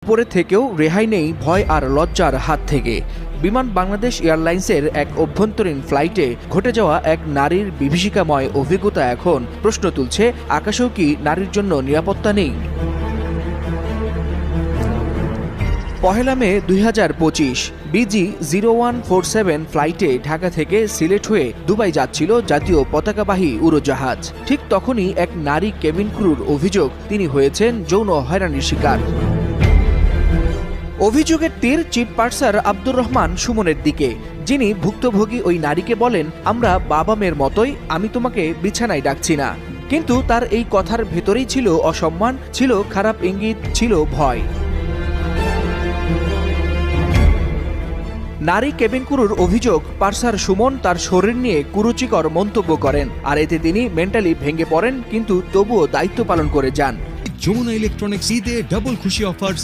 উপরে থেকেও রেহাই নেই ভয় আর লজ্জার হাত থেকে। বিমান বাংলাদেশ এয়ারলাইন্সের এক অভ্যন্তরীণ ফ্লাইটে ঘটে যাওয়া এক নারীর বিভীষিকাময় অভিজ্ঞতা এখন প্রশ্ন তুলছে, আকাশেও কি নারীর জন্য নিরাপত্তা নেই? পহেলা মে ২০২৫ বিজি 0147 ফ্লাইটে ঢাকা থেকে সিলেট হয়ে দুবাই যাচ্ছিল জাতীয় পতাকাবাহী উড়োজাহাজ। ঠিক তখনই এক নারী কেবিন ক্রুর অভিযোগ তিনি হয়েছেন যৌন হয়রানির শিকার। অভিযোগের তীর চিফ পার্সার আব্দুর রহমান সুমনের দিকে, যিনি ভুক্তভোগী ওই নারীকে বলেন, আমরা বাবা মেয়ের মতোই, আমি তোমাকে বিছানায় ডাকছি না। কিন্তু তার এই কথার ভেতরেই ছিল অসম্মান, ছিল খারাপ ইঙ্গিত, ছিল ভয়। নারী কেবিন ক্রুর অভিযোগ, পার্সার সুমন তার শরীর নিয়ে কুরুচিকর মন্তব্য করেন, আর এতে তিনি মেন্টালি ভেঙে পড়েন, কিন্তু তবুও দায়িত্ব পালন করে যান। যমুনা ইলেকট্রনিক্স ঈদে ডাবল খুশি অফার